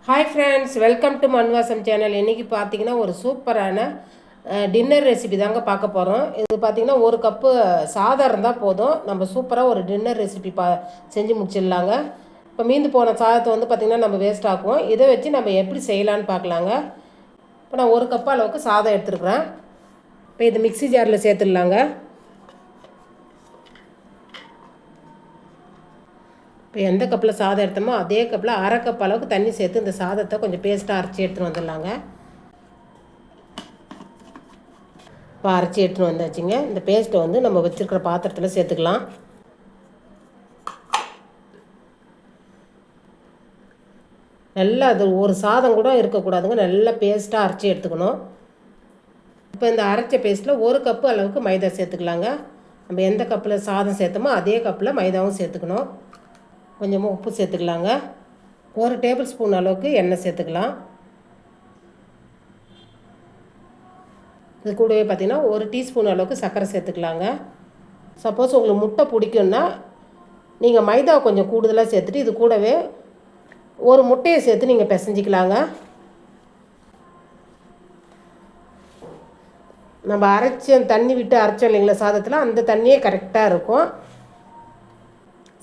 Hi friends, welcome to மண்வாசம் channel. இன்றைக்கி பார்த்தீங்கன்னா ஒரு சூப்பரான டின்னர் ரெசிபி தாங்க பார்க்க போகிறோம். இது பார்த்திங்கன்னா ஒரு கப்பு சாதம் இருந்தால் போதும், நம்ம சூப்பராக ஒரு டின்னர் ரெசிபி செஞ்சு முடிச்சிடலாங்க. இப்போ மீந்து போன சாதத்தை வந்து பார்த்திங்கன்னா நம்ம வேஸ்ட் ஆக்குவோம். இதை வச்சு நம்ம எப்படி செய்யலான்னு பார்க்கலாங்க. இப்போ நான் ஒரு கப்பு அளவுக்கு சாதம் எடுத்துருக்குறேன். இப்போ இது மிக்ஸி ஜாரில் சேர்த்துடலாங்க. இப்போ எந்த கப்பில் சாதம் எடுத்தோமோ அதே கப்பில் அரை கப் அளவுக்கு தண்ணி சேர்த்து இந்த சாதத்தை கொஞ்சம் பேஸ்ட்டாக அரைச்சி எடுத்துகிட்டு வந்துடலாங்க. இப்போ அரைச்சி எடுத்துகிட்டு வந்தாச்சுங்க. இந்த பேஸ்ட்டை வந்து நம்ம வச்சுருக்கிற பாத்திரத்தில் சேர்த்துக்கலாம். நல்லா அது ஒரு சாதம் கூட இருக்கக்கூடாதுங்க, நல்லா பேஸ்ட்டாக அரைச்சி எடுத்துக்கணும். இப்போ இந்த அரைச்ச பேஸ்ட்டில் ஒரு கப்பு அளவுக்கு மைதா சேர்த்துக்கலாங்க. நம்ம எந்த கப்பில் சாதம் சேர்த்தோமோ அதே கப்பில் மைதாவும் சேர்த்துக்கணும். கொஞ்சமாக உப்பு சேர்த்துக்கலாங்க. ஒரு டேபிள் ஸ்பூன் அளவுக்கு எண்ணெய் சேர்த்துக்கலாம். இது கூடவே பார்த்திங்கன்னா ஒரு டீஸ்பூன் அளவுக்கு சர்க்கரை சேர்த்துக்கலாங்க. சப்போஸ் உங்களுக்கு முட்டை பிடிக்குன்னா நீங்கள் மைதா கொஞ்சம் கூடுதலாக சேர்த்துட்டு இது கூடவே ஒரு முட்டையை சேர்த்து நீங்கள் பிசைஞ்சிக்கலாங்க. நம்ம தண்ணி விட்டு அரைச்சோம் இல்லைங்களா சாதத்தில், அந்த தண்ணியே கரெக்டாக இருக்கும்.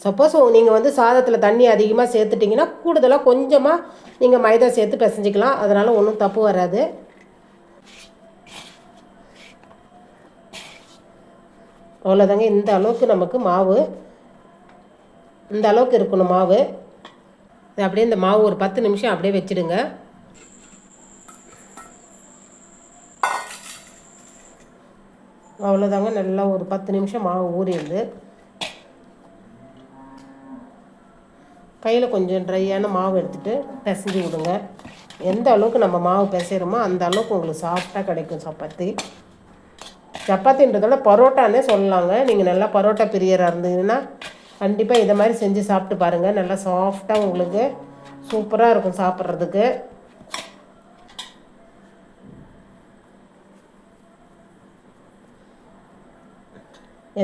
சப்போஸ் நீங்கள் வந்து சாதத்தில் தண்ணி அதிகமாக சேர்த்துட்டிங்கன்னா கூடுதலாக கொஞ்சமாக நீங்கள் மைதா சேர்த்து பிசைஞ்சிக்கலாம். அதனால் ஒன்றும் தப்பு வராது. அவ்வளோதாங்க. இந்த அளவுக்கு நமக்கு மாவு, இந்த அளவுக்கு இருக்கணும் மாவு. அப்படியே இந்த மாவு ஒரு 10 நிமிஷம் அப்படியே வச்சுடுங்க. அவ்வளோதாங்க. நல்லா ஒரு 10 நிமிஷம் மாவு ஊறிடுது. கையில் கொஞ்சம் ட்ரையான மாவு எடுத்துகிட்டு பிசைஞ்சு விடுங்க. எந்த அளவுக்கு நம்ம மாவு பிசைகிறோமோ அந்த அளவுக்கு உங்களுக்கு சாஃப்டாக கிடைக்கும் சப்பாத்தி. சப்பாத்தின்றதோட பரோட்டானே சொல்லலாங்க. நீங்கள் நல்லா பரோட்டா பிரியராக இருந்தீங்கன்னா கண்டிப்பாக இதை மாதிரி செஞ்சு சாப்பிட்டு பாருங்கள். நல்லா சாஃப்டாக உங்களுக்கு சூப்பராக இருக்கும் சாப்பிட்றதுக்கு.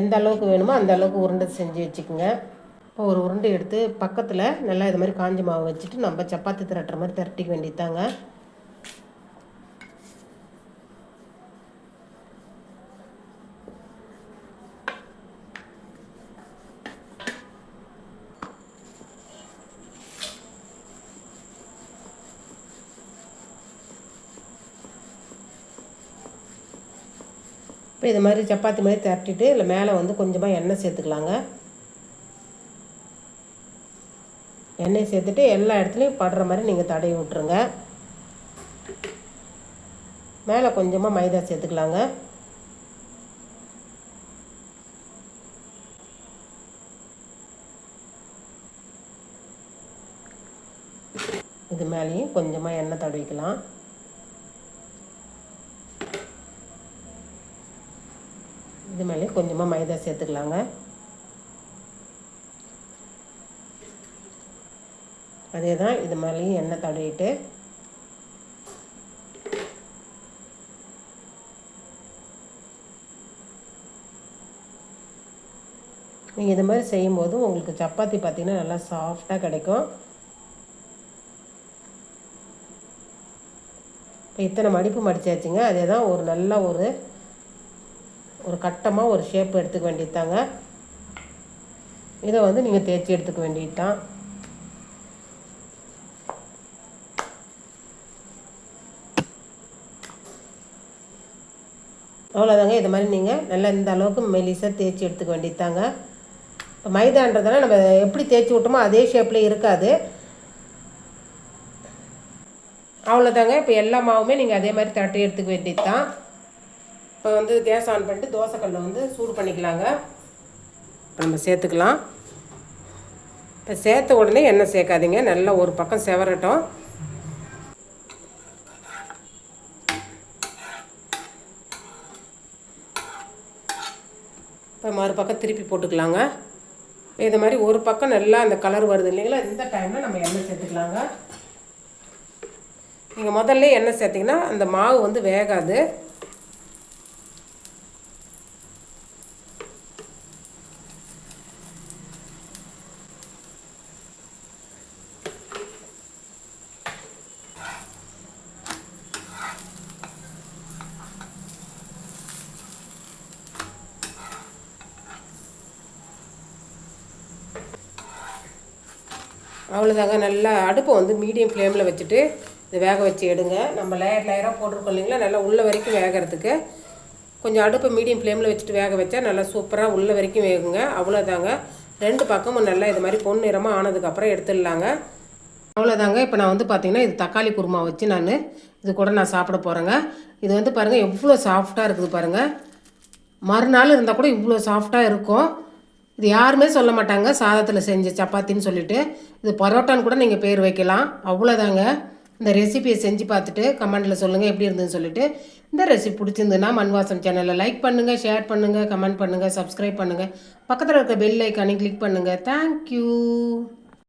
எந்த அளவுக்கு வேணுமோ அந்த அளவுக்கு உருண்டை செஞ்சு வச்சுக்கோங்க. இப்போ ஒரு உருண்டை எடுத்து பக்கத்தில் நல்லா இது மாதிரி காஞ்சி மாவு வச்சுட்டு நம்ம சப்பாத்தி திரட்டுற மாதிரி திரட்டிக்க வேண்டியதாங்க. இப்போ இது மாதிரி சப்பாத்தி மாதிரி திரட்டிட்டு இல்லை மேலே வந்து கொஞ்சமாக எண்ணெய் சேர்த்துக்கலாங்க. எண்ணெய் சேர்த்துட்டு எல்லா இடத்துலையும் படுற மாதிரி நீங்கள் தடவி விட்டுருங்க. மேலே கொஞ்சமாக மைதா சேர்த்துக்கலாங்க. இது மேலேயும் கொஞ்சமாக எண்ணெய் தடவிக்கலாம். இது மேலேயும் கொஞ்சமாக மைதா சேர்த்துக்கலாங்க. அதே தான் இது மேலேயும் எண்ணெய் தடவிட்டு நீங்கள் இது மாதிரி செய்யும்போது உங்களுக்கு சப்பாத்தி பார்த்திங்கன்னா நல்லா சாஃப்டாக கிடைக்கும். இப்போ இத்தனை மடிப்பு மடித்தாச்சுங்க. அதே தான் ஒரு நல்ல ஒரு கட்டமாக ஒரு ஷேப் எடுத்துக்க வேண்டியது தாங்க. இதை வந்து நீங்கள் தேய்ச்சி எடுத்துக்க வேண்டியது தான். அவ்வளோதாங்க. இது மாதிரி நீங்கள் நல்லா இந்த அளவுக்கு மெலிசாக தேய்ச்சி எடுத்துக்க வேண்டியதாங்க. இப்போ மைதான்றதுனால நம்ம எப்படி தேய்ச்சி விட்டோமோ அதே ஷேப்பில் இருக்காது. அவ்வளோதாங்க. இப்போ எல்லா மாவுமே நீங்கள் அதே மாதிரி தட்டி எடுத்துக்க வேண்டியது தான். இப்போ வந்து கேஸ் ஆன் பண்ணிட்டு தோசைக்கல்லை வந்து சூடு பண்ணிக்கலாங்க. இப்போ நம்ம சேர்த்துக்கலாம். இப்போ சேர்த்த உடனே எண்ணெய் சேர்க்காதீங்க, நல்லா ஒரு பக்கம் செவரட்டும். இப்போ மறுபக்கம் திருப்பி போட்டுக்கலாங்க. இது மாதிரி ஒரு பக்கம் நல்லா அந்த கலர் வருது இல்லைங்களா, இந்த டைமில் நம்ம எண்ணெய் சேர்த்துக்கலாங்க. நீங்கள் முதல்ல எண்ணெய் சேர்த்திங்கன்னா அந்த மாவு வந்து வேகாது. அவ்வளோதாங்க. நல்லா அடுப்பை வந்து மீடியம் ஃப்ளேமில் வச்சுட்டு இது வேக வச்சு எடுங்க. நம்ம லேயராக போட்டிருக்கோம் இல்லைங்களா, நல்லா உள்ள வரைக்கும் வேகிறதுக்கு கொஞ்சம் அடுப்பை மீடியம் ஃப்ளேமில் வச்சுட்டு வேக வச்சா நல்லா சூப்பராக உள்ள வரைக்கும் வேகுங்க. அவ்வளோதாங்க. 2 பக்கமும் நல்லா இது மாதிரி பொன் நிறமாக ஆனதுக்கப்புறம் எடுத்துடலாங்க. அவ்வளோதாங்க. இப்போ நான் வந்து பார்த்திங்கன்னா இது தக்காளி குருமா வச்சு இது கூட நான் சாப்பிட போகிறேங்க. இது வந்து பாருங்கள் எவ்வளோ சாஃப்டாக இருக்குது பாருங்கள். மறுநாள் இருந்தால் கூட இவ்வளோ சாஃப்டாக இருக்கும். இது யாருமே சொல்ல மாட்டாங்க சாதத்தில் செஞ்ச சப்பாத்தின்னு சொல்லிட்டு. இது பரோட்டான்னு கூட நீங்கள் பேர் வைக்கலாம். அவ்வளோதாங்க. இந்த ரெசிபியை செஞ்சு பார்த்துட்டு கமெண்ட்டில் சொல்லுங்கள் எப்படி இருந்ததுன்னு சொல்லிட்டு. இந்த ரெசிபி பிடிச்சிருந்துன்னா மண்வாசம் சேனலை லைக் பண்ணுங்கள், ஷேர் பண்ணுங்கள், கமெண்ட் பண்ணுங்கள், சப்ஸ்கிரைப் பண்ணுங்கள். பக்கத்தில் இருக்க பெல் ஐக்கானையும் கிளிக் பண்ணுங்கள். தேங்க்யூ.